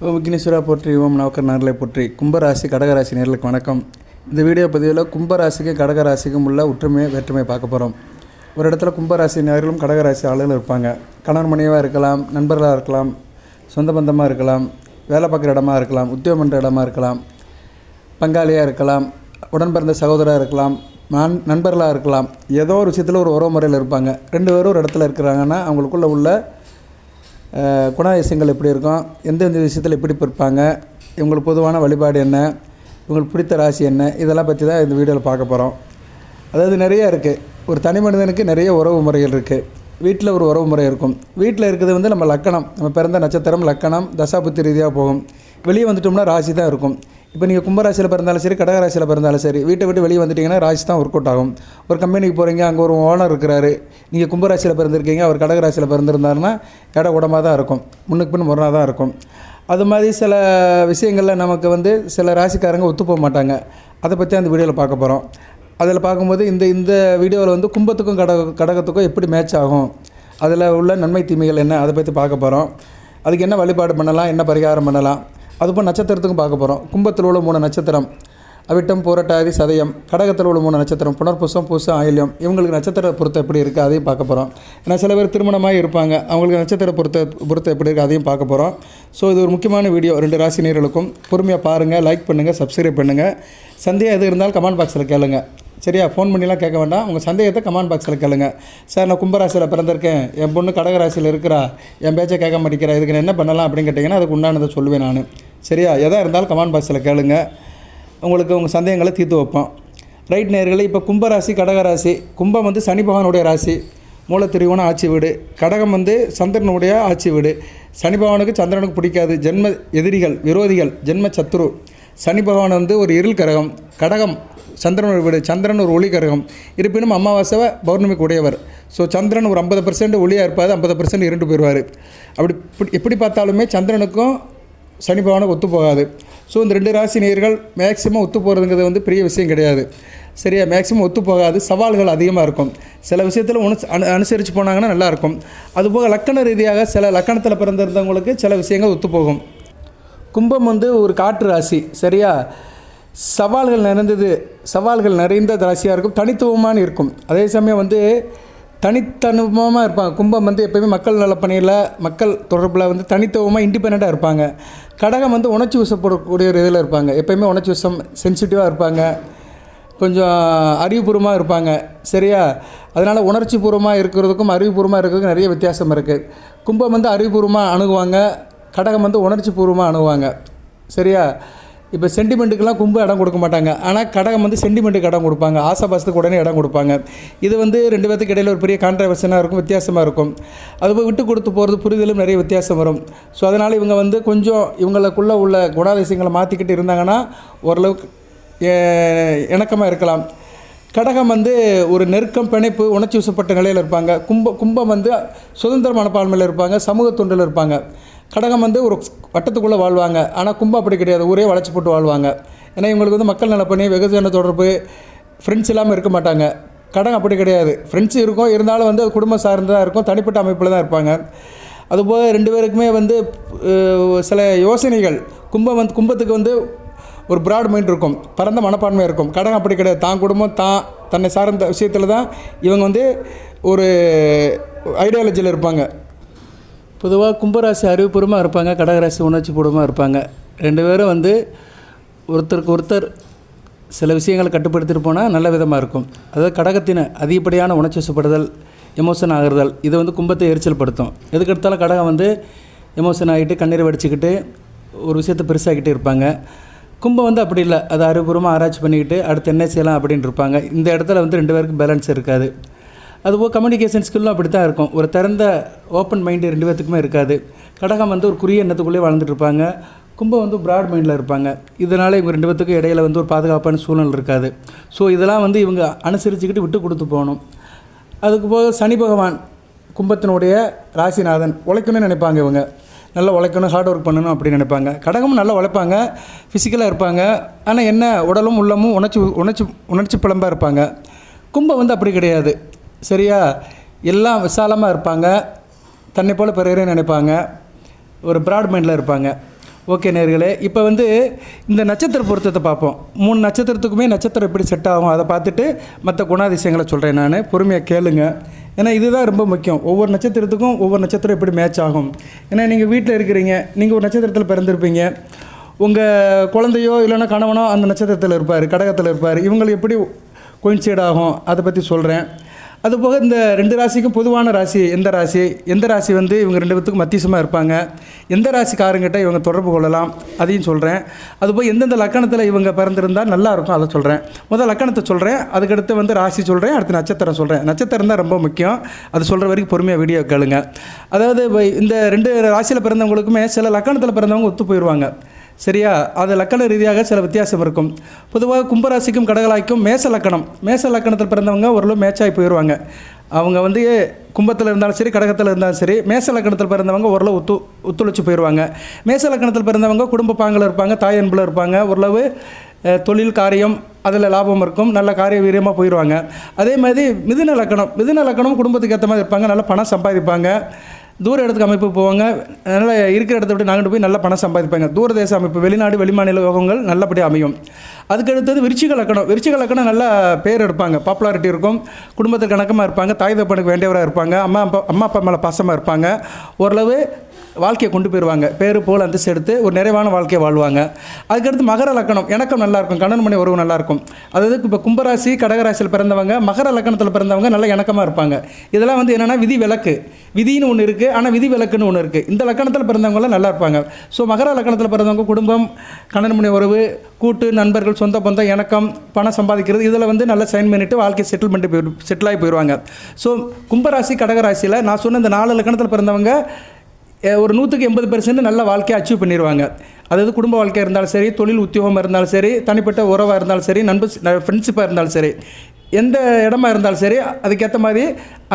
ஓம் விக்னேஸ்வரா போற்றி, ஓம் நவக்கர் நார்களை போற்றி. கும்பராசி கடகராசி நேர்களுக்கு வணக்கம். இந்த வீடியோ பதிவில் கும்பராசிக்கும் கடகராசிக்கும் உள்ள ஒற்றுமை வேற்றுமை பார்க்க போகிறோம். ஒரு இடத்துல கும்பராசி நேர்களும் கடகராசி ஆளுகள் இருப்பாங்க. கணவன் மனைவியாக இருக்கலாம், நண்பர்களாக இருக்கலாம், சொந்த பந்தமாக இருக்கலாம், வேலை பார்க்குற இடமா இருக்கலாம், உத்தியோகம் பண்ணுற இடமா இருக்கலாம், பங்காளியாக இருக்கலாம், உடன் பிறந்த சகோதராக இருக்கலாம், நண்பர்களாக இருக்கலாம். ஏதோ ஒரு விஷயத்தில் ஒரு உறவு முறையில் இருப்பாங்க. ரெண்டு பேரும் ஒரு இடத்துல இருக்கிறாங்கன்னா அவங்களுக்குள்ளே உள்ள குணாதிசயங்கள் எப்படி இருக்கும், எந்தெந்த விஷயத்தில் எப்படி இருப்பாங்க, இவங்களுக்கு பொதுவான வழிபாடு என்ன, இவங்களுக்கு பிடித்த ராசி என்ன, இதெல்லாம் பற்றி தான் இந்த வீடியோவில் பார்க்க போகிறோம். அதாவது நிறையா இருக்குது. ஒரு தனி மனிதனுக்கு நிறைய உறவு முறைகள் இருக்குது. வீட்டில் ஒரு உறவு முறை இருக்கும். வீட்டில் இருக்கிறது நம்ம லக்கணம், நம்ம பிறந்த நட்சத்திரம் லக்கணம் தசாபுத்தி ரீதியாக போகும். வெளியே வந்துட்டோம்னா ராசி தான் இருக்கும். இப்போ நீங்கள் கும்பராசியில் பிறந்தாலும் சரி, கடகராசியில் பிறந்தாலும் சரி, வீட்டை விட்டு வெளியே வந்துட்டிங்கன்னா ராசி தான் ஒர்க் அவுட் ஆகும். ஒரு கம்பெனிக்கு போகிறீங்க, அங்கே ஒரு ஓனர் இருக்கிறாரு, நீங்கள் கும்பராசியில் பிறந்திருக்கீங்க, அவர் கடகராசியில் பிறந்திருந்தாருன்னா இட உடமாக தான் இருக்கும், முன்னுக்கு பின் முரணாக தான் இருக்கும். அது மாதிரி சில விஷயங்களில் நமக்கு சில ராசிக்காரங்க ஒத்து போக மாட்டாங்க. அதை பற்றி அந்த வீடியோவில் பார்க்க போகிறோம். அதில் பார்க்கும்போது இந்த வீடியோவில் கும்பத்துக்கும் கடகத்துக்கும் எப்படி மேட்ச் ஆகும், அதில் உள்ள நன்மை தீமைகள் என்ன, அதை பற்றி பார்க்க போகிறோம். அதுக்கு என்ன வழிபாடு பண்ணலாம், என்ன பரிகாரம் பண்ணலாம், அதுபோல் நட்சத்திரத்துக்கும் பார்க்க போகிறோம். கும்பத்தில் உள்ள 3 நட்சத்திரம் அவிட்டம், பூரட்டாதி, சதயம். கடகத்தில் உள்ள 3 நட்சத்திரம் புனர்பூசம், பூசம், ஆயில்யம். இவங்களுக்கு நட்சத்திர பொருத்தம் எப்படி இருக்குது அதையும் பார்க்க போகிறோம். ஏன்னா சில பேர் திருமணமாக இருப்பாங்க, அவங்களுக்கு நட்சத்திர பொருத்தம் எப்படி இருக்குது அதையும் பார்க்க போகிறோம். ஸோ இது ஒரு முக்கியமான வீடியோ. 2 ராசி நேயர்களுக்கும் பொறுமையாக பாருங்கள், லைக் பண்ணுங்கள், சப்ஸ்கிரைப் பண்ணுங்கள். சந்தேகம் எது இருந்தாலும் கமெண்ட் பாக்ஸில் கேளுங்க. சரியா? ஃபோன் பண்ணிலாம் கேட்க வேண்டாம். உங்கள் சந்தேகத்தை கமெண்ட் பாக்ஸில் கேளுங்க. சார், நான் கும்பராசியில் பிறந்திருக்கேன், என் பொண்ணு கடகராசியில் இருக்கிறா, என் பேச்சை கேட்க மாட்டேங்கிறா, இதுக்கு நான் என்ன பண்ணலாம் அப்படின்னு கேட்டிங்கன்னா அதுக்கு உண்டானதை சொல்லுவேன் நான். சரியா? எதாக இருந்தாலும் கமெண்ட் பாக்ஸில் கேளுங்க, உங்களுக்கு உங்கள் சந்தேகங்களை தீர்த்து வைப்போம். ரைட் நேயர்களே, இப்போ கும்பராசி கடகராசி. கும்பம் சனி பகவானுடைய ராசி, மூலத்திரிவோன ஆட்சி வீடு. கடகம் சந்திரனுடைய ஆட்சி வீடு. சனி பகவானுக்கு சந்திரனுக்கு பிடிக்காது, ஜென்ம எதிரிகள், விரோதிகள், ஜென்ம சத்துரு. சனி பகவான் ஒரு இருள் கரகம். கடகம் சந்திரன் வீடு. சந்திரன் ஒரு ஒளி கரகம். இருப்பினும் அமாவாசை பௌர்ணமிக்கு உடையவர். ஸோ சந்திரன் ஒரு 50% ஒளியாக இருப்பார், 50% இருண்டு போயிடுவார். அப்படி எப்படி பார்த்தாலுமே சந்திரனுக்கும் சனி பகவானுக்கு ஒத்து போகாது. ஸோ இந்த 2 ராசி நேயர்கள் மேக்ஸிமம் ஒத்து போகிறதுங்கிறது பெரிய விஷயம் கிடையாது. சரியா? மேக்ஸிமம் ஒத்து போகாது, சவால்கள் அதிகமாக இருக்கும். சில விஷயத்தில் அனுசரித்து போனாங்கன்னா நல்லாயிருக்கும். அதுபோக லக்கண ரீதியாக சில லக்கணத்தில் பிறந்திருந்தவங்களுக்கு சில விஷயங்கள் ஒத்து போகும். கும்பம் ஒரு காற்று ராசி. சரியா? சவால்கள் நிறைந்த ராசியாக இருக்கும், தனித்துவமான இருக்கும். அதே சமயம் தனித்தனுவமாக இருப்பாங்க. கும்பம் எப்போயுமே மக்கள் நலப்பணியில், மக்கள் தொடர்பில் தனித்துவமாக இண்டிபெண்ட்டாக இருப்பாங்க. கடகம் உணர்ச்சி வசப்படக்கூடிய ஒரு இதில் இருப்பாங்க. எப்போயுமே உணர்ச்சி வசம், சென்சிட்டிவாக இருப்பாங்க, கொஞ்சம் அறிவுபூர்வமாக இருப்பாங்க. சரியா? அதனால் உணர்ச்சி பூர்வமாக இருக்கிறதுக்கும் அறிவுபூர்வமாக இருக்கிறதுக்கும் நிறைய வித்தியாசம் இருக்குது. கும்பம் அறிவுபூர்வமாக அணுகுவாங்க, கடகம் உணர்ச்சி பூர்வமாக அணுகுவாங்க. சரியா? இப்போ சென்டிமெண்ட்டுக்கெல்லாம் கும்பு இடம் கொடுக்க மாட்டாங்க, ஆனால் கடகம் சென்டிமெண்ட்டுக்கு இடம் கொடுப்பாங்க, ஆசாபாசத்துக்கு உடனே இடம் கொடுப்பாங்க. இது 2 பேத்துக்கு இடையில் ஒரு பெரிய கான்ட்ரவர்ஷனாக இருக்கும், வித்தியாசமாக இருக்கும். அதுபோல் விட்டு கொடுத்து போகிறது புரிதலும் நிறைய வித்தியாசம் வரும். ஸோ அதனால் இவங்க கொஞ்சம் இவங்களுக்குள்ளே உள்ள குணாதிசயங்களை மாற்றிக்கிட்டு இருந்தாங்கன்னா ஓரளவுக்கு இணக்கமாக இருக்கலாம். கடகம் ஒரு நெருக்கம், பிணைப்பு, உணர்ச்சி வசப்பட்ட நிலையில் இருப்பாங்க. கும்பம் சுதந்திர மனப்பான்மையில் இருப்பாங்க, சமூக தொண்டில் இருப்பாங்க. கடகம் ஒரு வட்டத்துக்குள்ளே வாழ்வாங்க, ஆனால் கும்பம் அப்படி கிடையாது, ஊரே வளைச்சி போட்டு வாழ்வாங்க. ஏன்னா இவங்களுக்கு மக்கள் நலப்பணி, வெகுஜன தொடர்பு, ஃப்ரெண்ட்ஸ் இல்லாமல் இருக்க மாட்டாங்க. கடகம் அப்படி கிடையாது, ஃப்ரெண்ட்ஸ் இருக்கும், இருந்தாலும் அது குடும்பம் சார்ந்ததாக இருக்கும், தனிப்பட்ட அமைப்பில் தான் இருப்பாங்க. அதுபோக 2 பேருக்குமே சில யோசனைகள். கும்பத்துக்கு ஒரு ப்ராட் மைண்ட் இருக்கும், பரந்த மனப்பான்மை இருக்கும். கடகம் அப்படி கிடையாது, தான் குடும்பம், தன்னை சார்ந்த விஷயத்தில் தான் இவங்க ஒரு ஐடியாலஜியில் இருப்பாங்க. பொதுவாக கும்பராசி அறிவுபூர்வமாக இருப்பாங்க, கடகராசி உணர்ச்சி பூர்வமாக இருப்பாங்க. 2 பேரும் ஒருத்தருக்கு ஒருத்தர் சில விஷயங்களை கட்டுப்படுத்திட்டு போனால் நல்ல விதமாக இருக்கும். அதாவது கடகத்தின் அதிகப்படியான உணர்ச்சி வசப்படுதல், எமோஷன் ஆகுறதல், இது கும்பத்தை எரிச்சல் படுத்தும். எதுக்கெடுத்தாலும் கடகம் எமோஷன் ஆகிட்டு கண்ணீரை வடிச்சிக்கிட்டு ஒரு விஷயத்தை பெருசாகிக்கிட்டு இருப்பாங்க. கும்பம் அப்படி இல்லை, அதை அறிவுபூர்வமாக ஆராய்ச்சி பண்ணிக்கிட்டு அடுத்து என்ன செய்யலாம் அப்படின்னு இருப்பாங்க. இந்த இடத்துல 2 பேருக்கு பேலன்ஸ் இருக்காது. அதுபோல் கம்யூனிகேஷன் ஸ்கில்லும் அப்படி தான் இருக்கும். ஒரு திறந்த ஓப்பன் மைண்டு 2 பேத்துக்குமே இருக்காது. கடகம் ஒரு குறுகிய எண்ணத்துக்குள்ளேயே வாழ்ந்துட்டு இருப்பாங்க. கும்பம் ப்ராட் மைண்டில் இருப்பாங்க. இதனால் இவங்க 2 பேத்துக்கும் இடையில் ஒரு பாதுகாப்பான சூழ்நிலை இருக்காது. ஸோ இதெல்லாம் இவங்க அனுசரிச்சுக்கிட்டு விட்டு கொடுத்து போகணும். அதுக்கு போக சனி பகவான் கும்பத்தினுடைய ராசிநாதன். உழைக்கணும்னு நினைப்பாங்க, இவங்க நல்லா உழைக்கணும், ஹார்ட் ஒர்க் பண்ணணும் அப்படின்னு நினைப்பாங்க. கடகமும் நல்லா உழைப்பாங்க, ஃபிசிக்கலாக இருப்பாங்க, ஆனால் என்ன உடலும் உள்ளமும் உணர்ச்சி புலம்பாக இருப்பாங்க. கும்பம் அப்படி கிடையாது. சரியா? எல்லாம் விசாலமாக இருப்பாங்க, தன்னை போல் பிறரையும் நினைப்பாங்க, ஒரு ப்ராட் மைண்டில் இருப்பாங்க. ஓகே நேர்களே, இப்போ வந்து இந்த நட்சத்திர பொருத்தத்தை பார்ப்போம். 3 நட்சத்திரத்துக்குமே நட்சத்திரம் எப்படி செட் ஆகும் அதை பார்த்துட்டு மற்ற குணாதிசயங்களை சொல்கிறேன். நான் பொறுமையாக கேளுங்க, ஏன்னா இதுதான் ரொம்ப முக்கியம். ஒவ்வொரு நட்சத்திரத்துக்கும் ஒவ்வொரு நட்சத்திரம் எப்படி மேட்ச் ஆகும். ஏன்னா நீங்கள் வீட்டில் இருக்கிறீங்க, நீங்கள் ஒரு நட்சத்திரத்தில் பிறந்திருப்பீங்க, உங்கள் குழந்தையோ இல்லைன்னா கணவனோ அந்த நட்சத்திரத்தில் இருப்பார், கடகத்தில் இருப்பார். இவங்களுக்கு எப்படி கோயின்சைட் ஆகும் அதை பற்றி சொல்கிறேன். அதுபோக இந்த 2 ராசிக்கும் பொதுவான ராசி எந்த ராசி வந்து இவங்க 2 பேத்துக்கும் மத்தியசமாக இருப்பாங்க, எந்த ராசிக்காரங்கிட்ட இவங்க தொடர்பு கொள்ளலாம் அதையும் சொல்கிறேன். அதுபோல் எந்தெந்த லக்கணத்தில் இவங்க பிறந்திருந்தால் நல்லாயிருக்கும் அதை சொல்கிறேன். முதல் லக்கணத்தை சொல்கிறேன், அதுக்கடுத்து வந்து ராசி சொல்கிறேன், அடுத்து நட்சத்திரம் சொல்கிறேன். நட்சத்திரம் தான் ரொம்ப முக்கியம், அது சொல்கிற வரைக்கும் பொறுமையாக வீடியோ கேளுங்க. அதாவது இந்த 2 ராசியில் பிறந்தவங்களுக்குமே சில லக்கணத்தில் பிறந்தவங்க ஒத்து போயிடுவாங்க. சரியா? அது லக்கண ரீதியாக சில வித்தியாசம் இருக்கும். பொதுவாக கும்பராசிக்கும் கடகராசிக்கும் மேச லக்கணத்தில் பிறந்தவங்க ஓரளவு மேட்சாகி போயிடுவாங்க. அவங்க வந்து கும்பத்தில் இருந்தாலும் சரி, கடகத்தில் இருந்தாலும் சரி, மேச லக்கணத்தில் பிறந்தவங்க ஓரளவு ஒத்துழைச்சி போயிடுவாங்க. மேச லக்கணத்தில் பிறந்தவங்க குடும்ப பாங்கில் இருப்பாங்க, தாய் அன்பில் இருப்பாங்க, ஓரளவு தொழில் காரியம் அதில் லாபம் இருக்கும், நல்ல காரிய வீரியமாக போயிடுவாங்க. அதே மாதிரி மிதுன லக்கணம் குடும்பத்துக்கு ஏற்ற மாதிரி இருப்பாங்க, நல்லா பணம் சம்பாதிப்பாங்க, தூர இடத்துக்கு அமைப்பு போவாங்க, நல்லா இருக்கிற இடத்த விட்டு நாங்கள் போய் நல்லா பணம் சம்பாதிப்பாங்க. தூரதேச அமைப்பு, வெளிநாடு வெளிமாநில யோகங்கள் நல்லபடியாக அமையும். அதுக்கடுத்தது விருச்சிக லக்கணம் நல்லா பேர் எடுப்பாங்க, பாப்புலாரிட்டி இருக்கும், குடும்பத்தில் கணக்கமாக இருப்பாங்க, தாய் தப்பனுக்கு வேண்டியவராக இருப்பாங்க, அம்மா அப்பா மேலே பாசமாக இருப்பாங்க, ஓரளவு வாழ்க்கையை கொண்டு போயிடுவாங்க, பேர் போல் அந்தஸ்து எடுத்து ஒரு நிறைவான வாழ்க்கையை வாழ்வாங்க. அதுக்கடுத்து மகர லக்கணம், எனக்கும் நல்லாயிருக்கும், கணவன் மனைவி உறவு நல்லாயிருக்கும். அதாவது இப்போ கும்பராசி கடகராசியில் பிறந்தவங்க மகர லக்கணத்தில் பிறந்தவங்க நல்ல இணக்கமாக இருப்பாங்க. இதெல்லாம் வந்து என்னென்னா விதின்னு ஒன்று இருக்குது, ஆனால் விதி விலக்குன்னு ஒன்று இருக்குது. இந்த லக்கணத்தில் பிறந்தவங்களாம் நல்லா இருப்பாங்க. ஸோ மகர லக்கணத்தில் பிறந்தவங்க குடும்பம், கணவன் மனைவி உறவு, கூட்டு, நண்பர்கள், சொந்த பந்தம், இணக்கம், பணம் சம்பாதிக்கிறது, இதில் வந்து நல்லா சைன் பண்ணிவிட்டு வாழ்க்கை செட்டில் ஆகி போயிடுவாங்க. ஸோ கும்பராசி கடகராசியில் நான் சொன்ன இந்த 4 லக்கணத்தில் பிறந்தவங்க ஒரு 100க்கு 80% நல்ல வாழ்க்கையை அச்சீவ் பண்ணிடுவாங்க. அதாவது குடும்ப வாழ்க்கையாக இருந்தாலும் சரி, தொழில் உத்தியோகமாக இருந்தாலும் சரி, தனிப்பட்ட உறவாக இருந்தாலும் சரி, ஃப்ரெண்ட்ஷிப்பாக இருந்தாலும் சரி, எந்த இடமா இருந்தாலும் சரி, அதுக்கேற்ற மாதிரி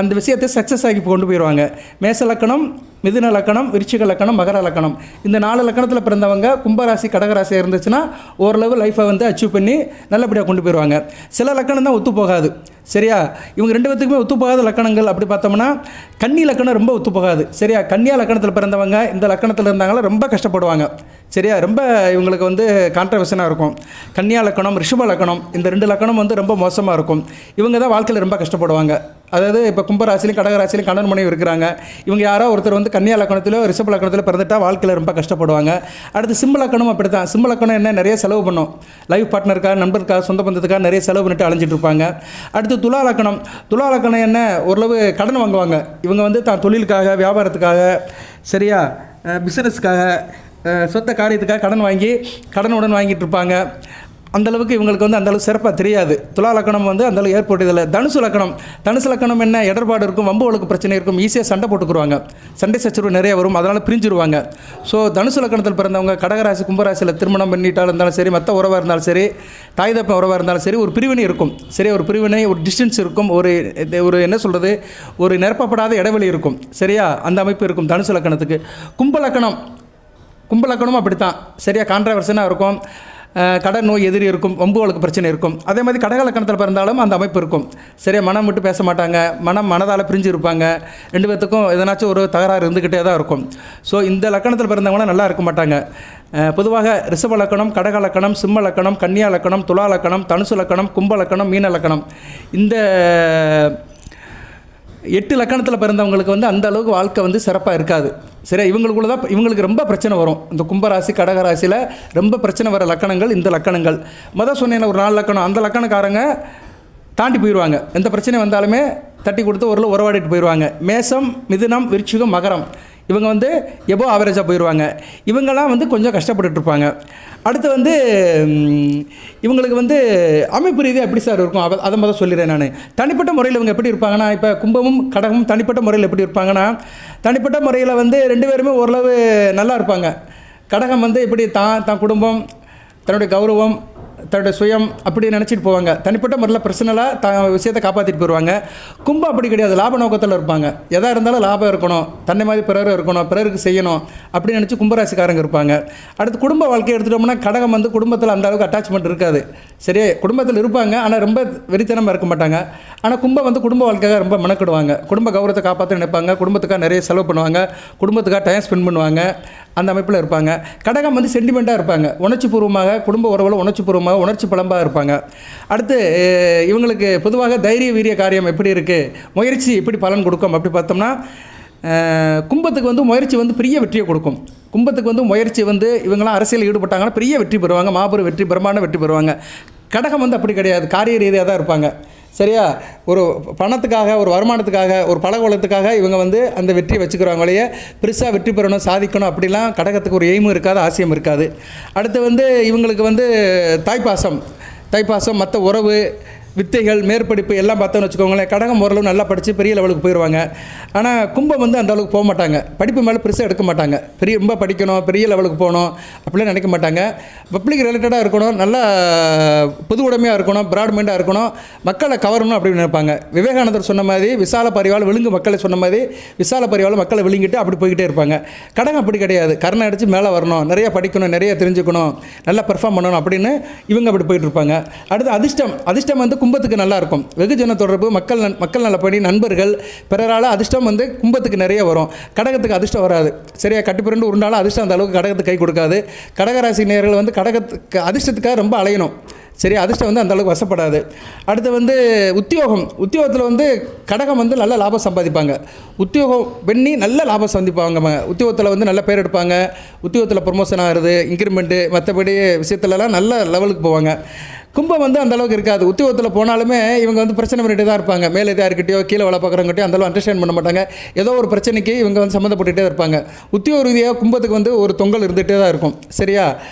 அந்த விஷயத்தை சக்ஸஸ் ஆகி கொண்டு போயிடுவாங்க. மேச லக்கணம், மிதுன லக்கணம், விருச்சிக லக்கணம், மகர லக்கணம், இந்த 4 லக்கணத்தில் பிறந்தவங்க கும்பராசி கடகராசியாக இருந்துச்சுன்னா ஓரளவு லைஃப்பை வந்து அச்சீவ் பண்ணி நல்லபடியாக கொண்டு போயிடுவாங்க. சில லக்கணம் தான் ஒத்து போகாது. சரியா? இவங்க 2 பேத்துக்குமே ஒத்து போகாத லக்கணங்கள் அப்படி பார்த்தோம்னா கன்னி லக்கணம் ரொம்ப ஒத்து போகாது. சரியா? கன்னியா லக்கணத்தில் பிறந்தவங்க இந்த லக்கணத்தில் இருந்தாங்களா ரொம்ப கஷ்டப்படுவாங்க. சரியா? ரொம்ப இவங்களுக்கு வந்து கான்ட்ரவர்ஷனாக இருக்கும். கன்னியா லக்கணம், ரிஷப லக்கணம், இந்த 2 லக்கணம் வந்து ரொம்ப மோசமாக இருக்கும். இவங்க தான் வாழ்க்கையில் ரொம்ப கஷ்டப்படுவாங்க. அதாவது இப்போ கும்பராசிலையும் கடகராசிலையும் கணவன் மனைவி இருக்கிறாங்க, இவங்க யாரோ ஒருத்தர் வந்து கன்னியா லக்கணத்திலோ ரிஷப லக்கணத்திலோ பிறந்துட்டால் வாழ்க்கையில் ரொம்ப கஷ்டப்படுவாங்க. அடுத்து சிம்ம லக்கணம் அப்படி தான். சிம்ம லக்கணம் என்ன, நிறைய செலவு பண்ணும், லைஃப் பார்ட்னருக்காக, நண்பருக்காக, சொந்த பந்தத்துக்காக நிறைய செலவு பண்ணிட்டு அலைஞ்சிட்டு இருப்பாங்க. அடுத்து துலா லக்கணம் என்ன, ஓரளவு கடன் வாங்குவாங்க. இவங்க வந்து தான் தொழிலுக்காக, வியாபாரத்துக்காக, சரியா, பிஸ்னஸுக்காக, சொந்த காரியத்துக்காக கடனுடன் வாங்கிட்டு இருப்பாங்க. அந்தளவுக்கு இவங்களுக்கு வந்து அந்தளவுக்கு சிறப்பாக தெரியாது. துலா லக்கணம் வந்து அந்தளவுக்கு ஏற்பட்டதில்லை. தனுசு லக்கணம் என்ன, இடர்பாடு இருக்கும், வம்பு வழக்கு பிரச்சனை இருக்கும், ஈஸியாக சண்டை போட்டுக்குருவாங்க, சண்டை சச்சரவு நிறைய வரும், அதனால் பிரிஞ்சிருவாங்க. ஸோ தனுசு லக்கணத்தில் பிறந்தவங்க கடகராசி கும்பராசியில் திருமணம் பண்ணிட்டாலும் இருந்தாலும் சரி, மற்ற உறவாக இருந்தாலும் சரி, தாய் தப்ப உறவாக இருந்தாலும் சரி, ஒரு பிரிவினை இருக்கும். சரியா? ஒரு பிரிவினை, ஒரு டிஸ்டன்ஸ் இருக்கும், ஒரு என்ன சொல்கிறது, ஒரு நிரப்பப்படாத இடைவெளி இருக்கும். சரியா? அந்த அமைப்பு இருக்கும் தனுசு லக்கணத்துக்கு. கும்பலக்கணமும் அப்படித்தான். சரியா? கான்ட்ரவர்ஷனாக இருக்கும், கடன் நோய் எதிரி இருக்கும், வம்பு வழக்கு பிரச்சனை இருக்கும். அதே மாதிரி கடக லக்கணத்தில் பிறந்தாலும் அந்த அமைப்பு இருக்கும். சரியா? மனம் விட்டு பேச மாட்டாங்க, மனதால் பிரிஞ்சு இருப்பாங்க, 2 பேத்துக்கும் எதனாச்சும் ஒரு தகராறு இருந்துக்கிட்டே தான் இருக்கும். ஸோ இந்த லக்கணத்தில் பிறந்தவங்களும் நல்லா இருக்க மாட்டாங்க. பொதுவாக ரிஷப லக்கணம், கடக லக்கணம், சிம்ம லக்கணம், கன்னியா லக்கணம், துலா லக்கணம், தனுசு லக்கணம், கும்ப லக்கணம், மீன லக்கணம், இந்த 8 லக்கணத்தில் பிறந்தவங்களுக்கு வந்து அந்த அளவுக்கு வாழ்க்கை வந்து சிறப்பாக இருக்காது. சரியா? இவங்களுக்கு ரொம்ப பிரச்சனை வரும். இந்த கும்பராசி கடகராசியில் ரொம்ப பிரச்சனை வர லக்கணங்கள் இந்த லக்கணங்கள். சொன்னேன் ஒரு 4 லக்கணம், அந்த லக்கணக்காரங்க தாண்டி போயிடுவாங்க. எந்த பிரச்சனை வந்தாலுமே தட்டி கொடுத்து உறவாடிட்டு போயிடுவாங்க. மேசம், மிதுனம், விருச்சிகம், மகரம், இவங்க வந்து எபோ ஆவரேஜாக போயிடுவாங்க. இவங்கெல்லாம் வந்து கொஞ்சம் கஷ்டப்பட்டுருப்பாங்க. அடுத்து வந்து இவங்களுக்கு வந்து அமைப்பு ரீதியாக எப்படி சார் இருக்கும் அதை முதல் சொல்லிடுறேன் நான். தனிப்பட்ட முறையில் இவங்க எப்படி இருப்பாங்கன்னா, இப்போ கும்பமும் கடகமும் தனிப்பட்ட முறையில் எப்படி இருப்பாங்கன்னா, தனிப்பட்ட முறையில் வந்து 2 பேருமே ஓரளவு நல்லா இருப்பாங்க. கடகம் வந்து எப்படி தான் குடும்பம், தன்னுடைய கௌரவம், தன்னுடைய சுயம் அப்படி நினச்சிட்டு போவாங்க. தனிப்பட்ட முறையில் பர்சனலாக விஷயத்தை காப்பாற்றிட்டு போயிடுவாங்க. கும்பம் அப்படி கிடையாது, லாப நோக்கத்தில் இருப்பாங்க. எதாக இருந்தாலும் லாபம் இருக்கணும், தன்னை மாதிரி பிறரும் இருக்கணும், பிறருக்கு செய்யணும் அப்படின்னு நினச்சி கும்பராசிக்காரங்க இருப்பாங்க. அடுத்து குடும்ப வாழ்க்கையை எடுத்துட்டோம்னா கடகம் வந்து குடும்பத்தில் அந்த அளவுக்கு அட்டாச்மெண்ட் இருக்காது. சரி, குடும்பத்தில் இருப்பாங்க, ஆனால் ரொம்ப வெறித்தனமாக இருக்க மாட்டாங்க. ஆனால் கும்பம் வந்து குடும்ப வாழ்க்கையாக ரொம்ப மெனக்கிடுவாங்க. குடும்ப கௌரவத்தை காப்பாற்ற நினைப்பாங்க, குடும்பத்துக்காக நிறைய செலவு பண்ணுவாங்க, குடும்பத்துக்காக டைம் ஸ்பெண்ட் பண்ணுவாங்க, அந்த அமைப்பில் இருப்பாங்க. கடகம் வந்து சென்டிமெண்ட்டாக இருப்பாங்க, உணர்ச்சி பூர்வமாக, குடும்ப உறவில் உணர்ச்சி பூர்வமாக, உணர்ச்சி பலம்பாக இருப்பாங்க. அடுத்து இவங்களுக்கு பொதுவாக தைரிய வீரிய காரியம் எப்படி இருக்குது, முயற்சி எப்படி பலன் கொடுக்கும் அப்படி பார்த்தோம்னா, கும்பத்துக்கு வந்து முயற்சி வந்து பெரிய வெற்றியை கொடுக்கும். கும்பத்துக்கு வந்து முயற்சி வந்து இவங்களாம் அரசியல் ஈடுபட்டாங்கன்னா பெரிய வெற்றி பெறுவாங்க, மாபெரும் வெற்றி, பிரம்மாண்ட வெற்றி பெறுவாங்க. கடகம் வந்து அப்படி கிடையாது, காரிய ரீதியாக தான் இருப்பாங்க. சரியா, ஒரு பணத்துக்காக, ஒரு வருமானத்துக்காக, ஒரு பழக்கவழத்துக்காக இவங்க வந்து அந்த வெற்றியை வச்சுக்கிறாங்க வழியே பெருசாக வெற்றி பெறணும், சாதிக்கணும் அப்படிலாம் கடகத்துக்கு ஒரு எய்மும் இருக்காது, ஆசையும் இருக்காது. அடுத்து வந்து இவங்களுக்கு வந்து தாய்ப்பாசம் மற்ற உறவு வித்தைகள் மேற்படிப்பு எல்லாம் பார்த்தோன்னு வச்சுக்கோங்களேன். கடகம் ஓரளவு நல்லா படித்து பெரிய லெவலுக்கு போயிடுவாங்க. ஆனால் கும்பம் வந்து அந்த அளவுக்கு போக மாட்டாங்க, படிப்பு மேலே பெருசாக எடுக்க மாட்டாங்க. ரொம்ப படிக்கணும், பெரிய லெவலுக்கு போகணும் அப்படிலாம் நினைக்க மாட்டாங்க. பப்ளிக் ரிலேட்டடாக இருக்கணும், நல்லா பொது உடைமையாக இருக்கணும், பிராட்மைண்டாக இருக்கணும், மக்களை கவரணும் அப்படின்னு நினைப்பாங்க. விவேகானந்தர் சொன்ன மாதிரி விசால பரிவாள் விழுங்கு மக்களை சொன்ன மாதிரி விசால பரிவாள் மக்களை விழுங்கிட்டு அப்படி போய்கிட்டே இருப்பாங்க. கடகம் அப்படி கிடையாது, கரணை அடித்து மேலே வரணும், நிறையா படிக்கணும், நிறைய தெரிஞ்சுக்கணும், நல்லா பெர்ஃபார்ம் பண்ணணும் அப்படின்னு இவங்க அப்படி போயிட்டு இருப்பாங்க. அடுத்து அதிர்ஷ்டம் வந்து கும்பத்துக்கு நல்லா இருக்கும். வெகுஜன தொடர்பு, மக்கள் நலப்படி, நண்பர்கள், பிறரால் அதிர்ஷ்டம் வந்து கும்பத்துக்கு நிறைய வரும். கடகத்துக்கு அதிர்ஷ்டம் வராது. சரியா, கட்டுப்பிரண்டு உருண்டாலும் அதிர்ஷ்டம் அந்த அளவுக்கு கடகத்துக்கு கை கொடுக்காது. கடகராசி நேயர்கள் வந்து கடகத்துக்கு அதிர்ஷ்டத்துக்காக ரொம்ப அலையணும். சரி, அதிர்ஷ்டம் வந்து அந்தளவுக்கு வசப்படாது. அடுத்து வந்து உத்தியோகத்தில் வந்து கடகம் வந்து நல்ல லாபம் சம்பாதிப்பாங்க. உத்தியோகம் பண்ணி நல்ல லாபம் சந்திப்பாங்க. உத்தியோகத்தில் வந்து நல்ல பேர் எடுப்பாங்க, உத்தியோகத்தில் ப்ரொமோஷன் ஆகிறது, இன்க்ரிமெண்ட்டு, மற்றபடி விஷயத்துலலாம் நல்ல லெவலுக்கு போவாங்க. கும்பம் வந்து அந்தளவுக்கு இருக்காது. உத்தியோகத்தில் போனாலுமே இவங்க வந்து பிரச்சனை பண்ணிட்டு தான் இருப்பாங்க. மேலே இதாக இருக்கட்டையோ கீழே வேலை பார்க்குறவங்ககிட்டயோ அந்தளவு அண்டர்ஸ்டாண்ட் பண்ண மாட்டாங்க. ஏதோ ஒரு பிரச்சனைக்கு இவங்க வந்து சம்மந்தப்பட்டுகிட்டே தான் இருப்பாங்க. உத்தியோக ரீதியாக கும்பத்துக்கு வந்து ஒரு தொங்கல் இருந்துகிட்டே தான் இருக்கும். சரியா,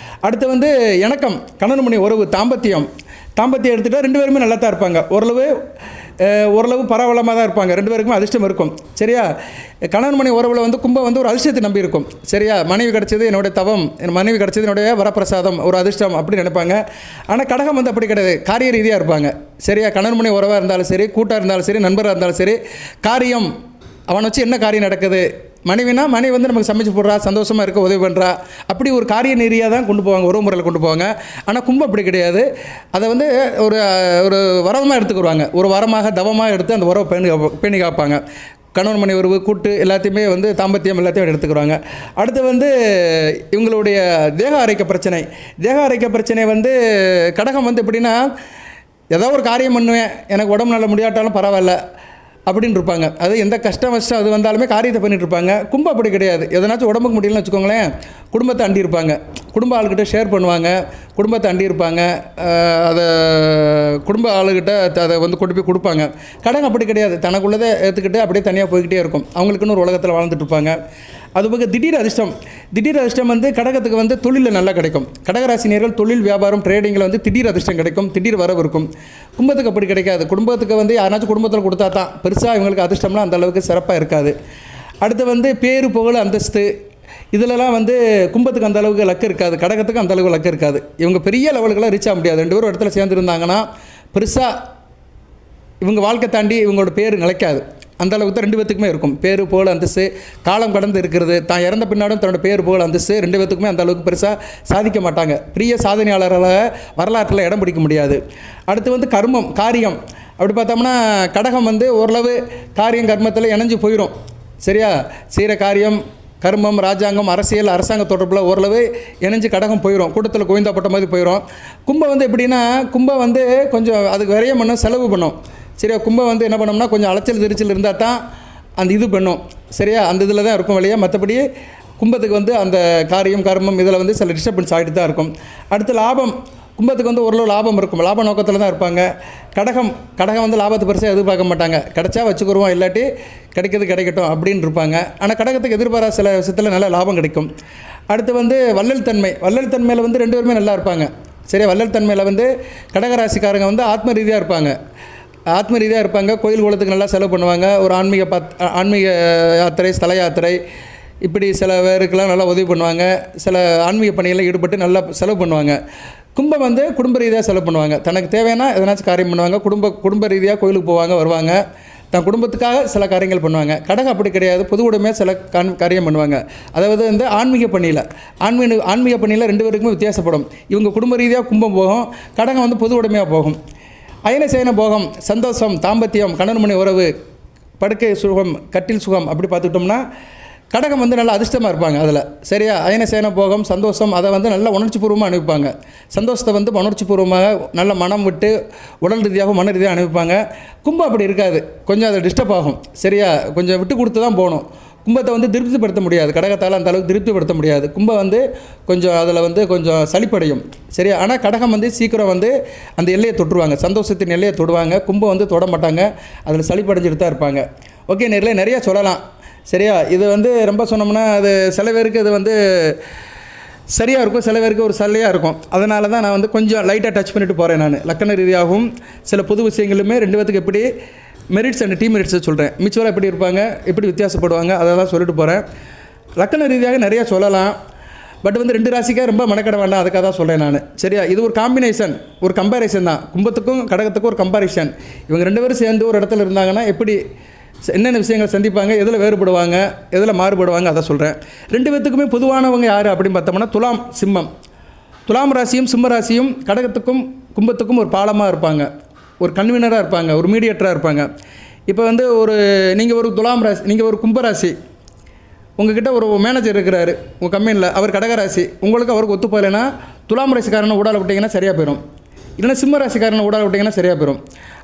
அடுத்து வந்து இணக்கம், கணவன் மனைவி உறவு, தாம்பத்தியம் எடுத்துகிட்டா ரெண்டு பேருமே நல்லா தான் இருப்பாங்க. ஓரளவு பரவலமாக தான் இருப்பாங்க. ரெண்டு பேருக்குமே அதிர்ஷ்டம் இருக்கும். சரியா, கணவன் மனைவி உறவில் வந்து கும்பம் வந்து ஒரு அதிர்ஷ்டத்தை நம்பி இருக்கும். சரியா, மனைவி கிடச்சது என்னுடைய தவம், என் மனைவி கிடச்சது என்னுடைய வரப்பிரசாதம், ஒரு அதிர்ஷ்டம் அப்படி நினைப்பாங்க. ஆனால் கடகம் வந்து அப்படி கிடையாது, காரிய ரீதியாக இருப்பாங்க. சரியா, கணவன் மனைவி உறவாக இருந்தாலும் சரி, கூட்டாக இருந்தாலும் சரி, நண்பராக இருந்தாலும் சரி, காரியம் அவனை வச்சு என்ன காரியம் நடக்குது, மனைவி வந்து நமக்கு சமைச்சு போடுறா, சந்தோஷமாக இருக்க உதவி பண்ணுறா, அப்படி ஒரு காரிய நெறியாக தான் கொண்டு போவாங்க, உறவு முறையில் கொண்டு போவாங்க. ஆனால் கும்பம் அப்படி கிடையாது. அதை வந்து ஒரு வரமாக எடுத்துக்கிடுவாங்க, ஒரு வரமாக தவமாக எடுத்து அந்த உறவை பேணி காப்பாங்க. கணவன் மனைவி உறவு, கூட்டு எல்லாத்தையுமே வந்து தாம்பத்தியம் எல்லாத்தையும் எடுத்துக்கிறாங்க. அடுத்து வந்து இவங்களுடைய தேக ஆரோக்கிய பிரச்சனை வந்து கடகம் வந்து எப்படின்னா, ஏதோ ஒரு காரியம் பண்ணுவேன், எனக்கு உடம்பு நல்ல முடியாட்டாலும் பரவாயில்ல அப்படின்னு இருப்பாங்க. அது எந்த கஷ்டம் அது வந்தாலுமே காரியத்தை பண்ணிட்டு இருப்பாங்க. கும்பம் அப்படி கிடையாது. எதனாச்சும் உடம்புக்கு முடியலன்னு வச்சுக்கோங்களேன், குடும்பத்தை அண்டி இருப்பாங்க, குடும்ப ஆளுக்கிட்ட ஷேர் பண்ணுவாங்க, குடும்பத்தை அண்டி இருப்பாங்க, அதை குடும்ப ஆளுகிட்ட அதை வந்து கொண்டு போய் கொடுப்பாங்க. கடகம் அப்படி கிடையாது, தனக்குள்ளதை ஏற்றுக்கிட்டு அப்படியே தனியாக போய்கிட்டே இருக்கும். அவங்களுக்குன்னு ஒரு உலகத்தில் வாழ்ந்துட்டு இருப்பாங்க. அதுபோக திடீர் அதிர்ஷ்டம் வந்து கடகத்துக்கு வந்து தொழிலில் நல்லா கிடைக்கும். கடகராசினியர்கள் தொழில், வியாபாரம், ட்ரேடிங்கில் வந்து திடீர் அதிர்ஷ்டம் கிடைக்கும், திடீர் வரவு இருக்கும். கும்பத்துக்கு அப்படி கிடைக்காது. குடும்பத்துக்கு வந்து யாராச்சும் குடும்பத்தில் கொடுத்தா தான் பெருசாக இவங்களுக்கு அதிர்ஷ்டம்லாம் அந்த அளவுக்கு சிறப்பாக இருக்காது. அடுத்து வந்து பேரு, புகழ், அந்தஸ்து இதிலலாம் வந்து கும்பத்துக்கு அந்த அளவுக்கு லக்கு இருக்காது, கடகத்துக்கு அந்த அளவுக்கு லக்கு இருக்காது. இவங்க பெரிய லெவலுக்கெல்லாம் ரீச் ஆக முடியாது. ரெண்டு பேரும் இடத்துல சேர்ந்துருந்தாங்கன்னா பெருசாக இவங்க வாழ்க்கை தாண்டி இவங்களோட பேர் நிலைக்காது. அந்த அளவுக்கு தான் ரெண்டு பேத்துக்குமே இருக்கும். பேர், புகழ், அந்தஸ்து காலம் கடந்து இருக்கிறது. தான் இறந்த பின்னாடும் தன்னோட பேர், புகழ், அந்தஸ்து ரெண்டு பேத்துக்குமே அந்த அளவுக்கு பெருசாக சாதிக்க மாட்டாங்க. பெரிய சாதனையாளர்களாக வரலாற்றில் இடம் பிடிக்க முடியாது. அடுத்து வந்து காரியம் அப்படி பார்த்தோம்னா கடகம் வந்து ஓரளவு காரியம் கர்மத்தில் இணைஞ்சு போயிடும். சரியா, செய்கிற காரியம், கர்மம், ராஜாங்கம், அரசாங்க தொடர்பில் ஓரளவு இணைஞ்சு கடகம் போயிடும், கூட்டத்தில் கோவிந்தாப்பட்ட மாதிரி போயிடும். கும்பம் வந்து எப்படின்னா, கும்பம் வந்து கொஞ்சம் அதுக்கு விரையம் பண்ணும், செலவு பண்ணும். சரியா, கும்பம் வந்து என்ன பண்ணோம்னா கொஞ்சம் அலைச்சல் திருச்சல் இருந்தால் தான் அந்த இது பண்ணும். சரியா, அந்த இதில் தான் இருக்கும் வழியாக. மற்றபடி கும்பத்துக்கு வந்து அந்த காரியம், கர்மம் இதில் வந்து சில டிஸ்டர்பன்ஸ் ஆகிட்டு தான் இருக்கும். அடுத்து லாபம், கும்பத்துக்கு வந்து ஓரளவு லாபம் இருக்கும், லாப நோக்கத்தில் தான் இருப்பாங்க. கடகம் வந்து லாபத்தை பெருசாக எதிர்பார்க்க மாட்டாங்க. கிடைச்சா வச்சுக்குருவோம், இல்லாட்டி கிடைக்கட்டும் அப்படின்னு இருப்பாங்க. ஆனால் கடகத்துக்கு எதிர்பாராத சில விஷயத்தில் நல்ல லாபம் கிடைக்கும். அடுத்து வந்து வள்ளல் தன்மையில் வந்து ரெண்டு பேருமே நல்லா இருப்பாங்க. சரியா, வள்ளல் தன்மையில் வந்து கடகராசிக்காரங்க வந்து ஆத்ம ரீதியாக இருப்பாங்க. கோயில் குளத்துக்கு நல்லா செலவு பண்ணுவாங்க. ஒரு ஆன்மீக யாத்திரை, ஸ்தல யாத்திரை இப்படி சில பேருக்கெல்லாம் நல்லா உதவி பண்ணுவாங்க. சில ஆன்மீக பணிகளில் ஈடுபட்டு நல்லா செலவு பண்ணுவாங்க. கும்பம் வந்து குடும்ப ரீதியாக செலவு பண்ணுவாங்க. தனக்கு தேவையான எதனாச்சும் காரியம் பண்ணுவாங்க. குடும்ப ரீதியாக கோயிலுக்கு போவாங்க, வருவாங்க. தன் குடும்பத்துக்காக சில காரியங்கள் பண்ணுவாங்க. கடகம் அப்படி கிடையாது. பொது உடைமையாக சில காரியம் பண்ணுவாங்க. அதாவது வந்து ஆன்மீக பணியில் 2 பேருக்குமே வித்தியாசப்படும். இவங்க குடும்ப ரீதியாக கும்பம் போகும், கடகம் வந்து பொது உடைமையாக போகும். அயன சேன போகம், சந்தோஷம், தாம்பத்தியம், கணவன் மனைவி உறவு, படுக்கை சுகம், கட்டில் சுகம் அப்படி பார்த்துக்கிட்டோம்னா கடகம் வந்து நல்லா அதிர்ஷ்டமாக இருப்பாங்க. அதில் சரியா அயன சேன போகம், சந்தோஷம் அதை வந்து நல்லா உணர்ச்சிபூர்வமாக அனுப்பிப்பாங்க. சந்தோஷத்தை வந்து உணர்ச்சிபூர்வமாக நல்ல மனம் விட்டு உடல் ரீதியாகவும் மன ரீதியாக அனுப்பிப்பாங்க. கும்பம் அப்படி இருக்காது. கொஞ்சம் அது டிஸ்டர்ப் ஆகும். சரியா கொஞ்சம் விட்டு கொடுத்து தான் போகணும். கும்பத்தை வந்து திருப்திப்படுத்த முடியாது. கடகத்தால் அந்த அளவுக்கு திருப்திப்படுத்த முடியாது. கும்பம் வந்து கொஞ்சம் அதில் வந்து கொஞ்சம் சலிப்படையும். சரியா ஆனால் கடகம் வந்து சீக்கிரம் வந்து அந்த எல்லையை தொட்டுருவாங்க. சந்தோஷத்தின் எல்லையை தொடுவாங்க. கும்பம் வந்து தொட மாட்டாங்க. அதில் சலிப்படைஞ்சிட்டு தான் இருப்பாங்க. ஓகே, நேரில் நிறையா சொல்லலாம். சரியா இது வந்து ரொம்ப சொன்னோம்னா அது சில பேருக்கு இது வந்து சரியாக இருக்கும், சில பேருக்கு ஒரு சல்லையாக இருக்கும். அதனால தான் நான் வந்து கொஞ்சம் லைட்டாக டச் பண்ணிட்டு போகிறேன். நான் லக்கண ரீதியாகவும் சில பொது விஷயங்களுமே 2 பேத்துக்கு எப்படி மெரிட்ஸ் அண்ட் டீமெரிட்ஸை சொல்கிறேன். மிச்சுவலாக எப்படி இருப்பாங்க, எப்படி வித்தியாசப்படுவாங்க, அதை தான் சொல்லிட்டு போகிறேன். லக்கண ரீதியாக நிறையா சொல்லலாம். பட் வந்து 2 ராசிக்காக ரொம்ப மெனக்கட வேண்டாம், அதுக்காக தான் சொல்கிறேன் நான். சரியா இது ஒரு காம்பினேஷன், ஒரு கம்பேரிசன் தான். கும்பத்துக்கும் கடகத்துக்கும் ஒரு கம்பாரிசன். இவங்க 2 பேரும் சேர்ந்து ஒரு இடத்துல இருந்தாங்கன்னா எப்படி என்னென்ன விஷயங்கள் சந்திப்பாங்க, எதில் வேறுபடுவாங்க, எதில் மாறுபடுவாங்க, அதை சொல்கிறேன். 2 பேத்துக்குமே பொதுவானவங்க யார் அப்படின்னு பார்த்தோம்னா துலாம், சிம்மம். துலாம் ராசியும் சிம்ம ராசியும் கடகத்துக்கும் கும்பத்துக்கும் ஒரு பாலமாக இருப்பாங்க, ஒரு கன்வீனராக இருப்பாங்க, ஒரு மீடியேட்டராக இருப்பாங்க. இப்போ வந்து நீங்கள் ஒரு துலாம் ராசி, நீங்கள் ஒரு கும்பராசி, உங்ககிட்ட ஒரு மேனேஜர் இருக்கிறாரு உங்கள் கம்பெனியில், அவர் கடகராசி, உங்களுக்கு அவருக்கு ஒத்து போகலைன்னா துலாம் ராசிக்காரனை ஊடால விட்டிங்கன்னா சரியாக போயிடும். இல்லைன்னா சிம்ம ராசிக்காரனை ஊடால விட்டிங்கன்னா சரியாக போயிடும்.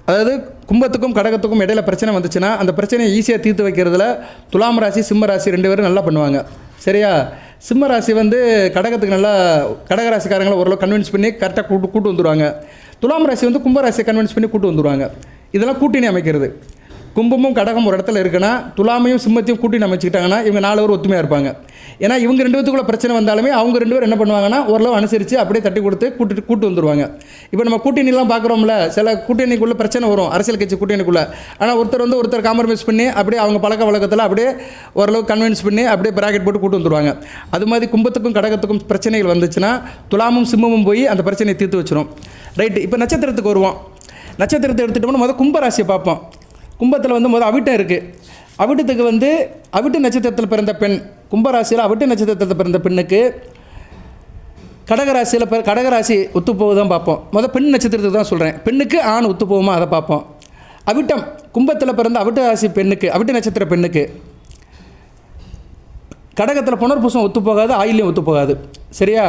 அதாவது கும்பத்துக்கும் கடகத்துக்கும் இடையில பிரச்சனை வந்துச்சுன்னா அந்த பிரச்சனையை ஈஸியாக தீர்த்து வைக்கிறதுல துலாம் ராசி சிம்ம ராசி 2 பேரும் நல்லா பண்ணுவாங்க. சரியா சிம்ம ராசி வந்து கடகத்துக்கு நல்லா கடகராசிக்காரங்களை ஓரளவு கன்வின்ஸ் பண்ணி கரெக்டாக கூட்டு வந்துடுவாங்க. துலாம் ராசி வந்து கும்பராசியை கன்வின்ஸ் பண்ணி கூட்டு வந்துடுவாங்க. இதெல்லாம் கூட்டணி அமைக்கிறது. கும்பமும் கடகம் ஒரு இடத்துல இருக்குன்னா துலாமையும் சிம்மத்தையும் கூட்டணி அமைச்சிக்கிட்டாங்கன்னா இவங்க 4 பேர் ஒத்துமையாக இருப்பாங்க. ஏன்னா இவங்க 2 பேத்துக்குள்ள பிரச்சனை வந்தாலுமே அவங்க 2 பேர் என்ன பண்ணுவாங்கன்னா ஓரளவு அனுசரித்து அப்படியே தட்டி கொடுத்து கூட்டு வந்துடுவாங்க. இப்போ நம்ம கூட்டணிலாம் பார்க்குறோம்ல, சில கூட்டணிக்குள்ளே பிரச்சனை வரும், அரசியல் கட்சி கூட்டணிக்குள்ளே. ஆனால் ஒருத்தர் காம்ப்ரமைஸ் பண்ணி அப்படியே அவங்க பழக்க வழக்கத்தில் அப்படியே ஓரளவு கன்வின்ஸ் பண்ணி அப்படியே ப்ராக்கெட் போட்டு கூட்டு வந்துடுவாங்க. அது மாதிரி கும்பத்துக்கும் கடகத்துக்கும் பிரச்சனைகள் வந்துச்சுன்னா துலாமும் சிம்மமும் போய் அந்த பிரச்சனையை தீர்த்து வச்சிடும். ரைட்டு, இப்போ நட்சத்திரத்துக்கு வருவோம். நட்சத்திரத்தை எடுத்துகிட்டோம்னா முதல் கும்பராசியை பார்ப்போம். கும்பத்தில் வந்து முதல் அவிட்டம் இருக்குது. அவிட்டத்துக்கு வந்து அவிட்ட நட்சத்திரத்தில் பிறந்த பெண், கும்பராசியில் அவிட்ட நட்சத்திரத்தில் பிறந்த பெண்ணுக்கு கடகராசி ஒத்துப்போவு தான் பார்ப்போம். முதல் பெண் நட்சத்திரத்துக்கு தான் சொல்கிறேன். பெண்ணுக்கு ஆண் ஒத்துப்போவுமா அதை பார்ப்போம். அவிட்டம் கும்பத்தில் பிறந்த அவிட்ட ராசி பெண்ணுக்கு, அவிட்ட நட்சத்திர பெண்ணுக்கு கடகத்தில் புனர்பூசம் ஒத்துப்போகாது, ஆயிலியம் ஒத்துப்போகாது. சரியா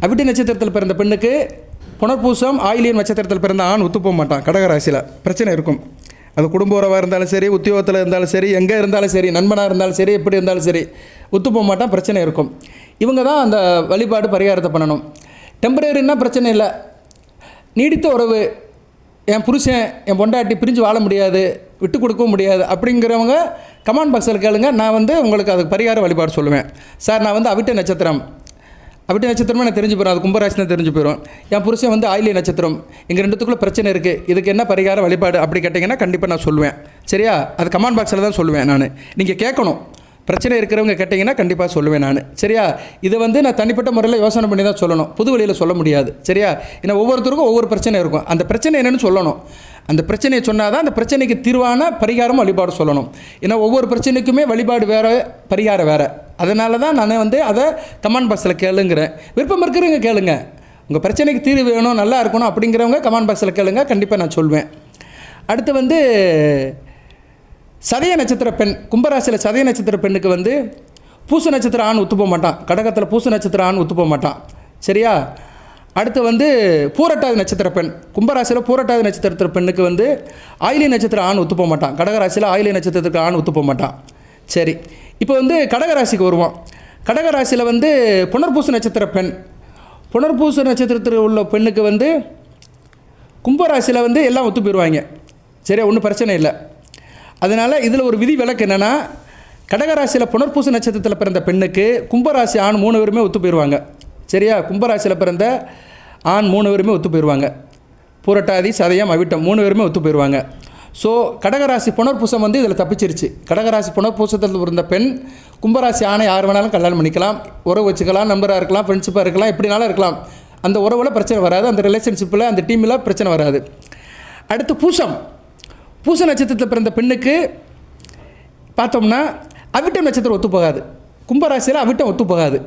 அவிட்ட நட்சத்திரத்தில் பிறந்த பெண்ணுக்கு புனர்பூசம் ஆயிலியம் நட்சத்திரத்தில் பிறந்த ஆண் ஒத்துப்போக மாட்டான். கடகராசியில் பிரச்சனை இருக்கும். அது குடும்ப உறவாக இருந்தாலும் சரி, உத்தியோகத்தில் இருந்தாலும் சரி, எங்கே இருந்தாலும் சரி, நண்பனாக இருந்தாலும் சரி, எப்படி இருந்தாலும் சரி ஒத்துப்போக மாட்டான், பிரச்சனை இருக்கும். இவங்க தான் அந்த வழிபாடு பரிகாரத்தை பண்ணணும். டெம்பரரின்னா பிரச்சனை இல்லை. நீடித்த உறவு, என் புருஷன் என் பொண்டாட்டி பிரிஞ்சு வாழ முடியாது, விட்டு கொடுக்கவும் முடியாது அப்படிங்கிறவங்க கமெண்ட் பாக்ஸில் கேளுங்க. நான் வந்து உங்களுக்கு அதுக்கு பரிகார வழிபாடு சொல்லுவேன். சார் நான் வந்து அவிட்ட நட்சத்திரமே எனக்கு தெரிஞ்சு போயிடும், அது கும்பராசி தான் தெரிஞ்சு போயிடும். என் புருஷன் வந்து ஆயிலிய நட்சத்திரம், எங்கள் 2த்துக்குள்ளே பிரச்சனை இருக்குது, இதுக்கு என்ன பரிகார வழிபாடு அப்படி கேட்டிங்கன்னா கண்டிப்பாக நான் சொல்லுவேன். சரியா அது கமெண்ட் பாக்ஸில் தான் சொல்லுவேன் நான். நீங்கள் கேட்கணும், பிரச்சனை இருக்கிறவங்க கேட்டிங்கன்னா கண்டிப்பாக சொல்லுவேன் நான். சரியா இதை வந்து நான் தனிப்பட்ட முறையில் யோசனை பண்ணி தான் சொல்லணும், புது வழியில் சொல்ல முடியாது. சரியா ஏன்னா ஒவ்வொருத்தருக்கும் ஒவ்வொரு பிரச்சனை இருக்கும். அந்த பிரச்சனை என்னென்னு சொல்லணும். அந்த பிரச்சனையை சொன்னால் தான் அந்த பிரச்சனைக்கு தீர்வான பரிகாரம் வழிபாடு சொல்லணும். ஏன்னா ஒவ்வொரு பிரச்சனைக்குமே வழிபாடு வேறு, பரிகாரம் வேறு. அதனால தான் நான் வந்து அதை கமெண்ட் பாக்ஸில் கேளுங்கிறேன். விருப்பம் இருக்கிறவங்க கேளுங்க. உங்கள் பிரச்சனைக்கு தீர்வு வேணும், நல்லா இருக்கணும் அப்படிங்கிறவங்க கமெண்ட் பாக்ஸில் கேளுங்க, கண்டிப்பாக நான் சொல்வேன். அடுத்து வந்து சதய நட்சத்திர பெண், கும்பராசியில் சதய நட்சத்திர பெண்ணுக்கு வந்து பூச நட்சத்திர ஆண் ஒத்து போக மாட்டான். கடகத்தில் பூச நட்சத்திர ஆண் ஒத்து போக மாட்டான். சரியா அடுத்து வந்து பூரட்டாதி நட்சத்திர பெண், கும்பராசியில் பூரட்டாதி நட்சத்திர பெண்ணுக்கு வந்து ஆயிலிய நட்சத்திர ஆண் ஒத்து போக மாட்டான். கடகராசியில் ஆயிலிய நட்சத்திரத்துக்கு ஆண் ஒத்து போக மாட்டான். சரி இப்போ வந்து கடகராசிக்கு வருவோம். கடகராசியில் வந்து புனர்பூச நட்சத்திர பெண், புனர்பூச நட்சத்திரத்தில் உள்ள பெண்ணுக்கு வந்து கும்பராசியில் வந்து எல்லாம் ஒத்து போயிடுவாங்க. சரியா ஒன்றும் பிரச்சனை இல்லை. அதனால் இதில் ஒரு விதி விலக்கு என்னென்னா, கடகராசியில் புனர்பூச நட்சத்திரத்தில் பிறந்த பெண்ணுக்கு கும்பராசி ஆண் 3 பேருமே ஒத்து போயிடுவாங்க. சரியா கும்பராசியில் பிறந்த ஆண் 3 பேருமே ஒத்து போயிடுவாங்க. பூரட்டாதி சதயம் அவிட்டம் 3 பேருமே ஒத்து போயிடுவாங்க. ஸோ கடகராசி புனர்பூசம் வந்து இதில் தப்பிச்சிருச்சு. கடகராசி புனர்பூசத்தில் இருந்த பெண் கும்பராசி ஆணை யார் வேணாலும் கல்யாணம் பண்ணிக்கலாம், உறவு வச்சுக்கலாம், நம்பராக இருக்கலாம், ஃப்ரெண்ட்ஷிப்பாக இருக்கலாம், எப்படினாலும் இருக்கலாம். அந்த உறவில் பிரச்சனை வராது, அந்த ரிலேஷன்ஷிப்பில் அந்த டீமில் பிரச்சனை வராது. அடுத்து பூசம். பூச நட்சத்திரத்தில் பிறந்த பெண்ணுக்கு பார்த்தோம்னா அவிட்டம் நட்சத்திரம் ஒத்து போகாது. கும்பராசியில் அவிட்டம் ஒத்து போகாது.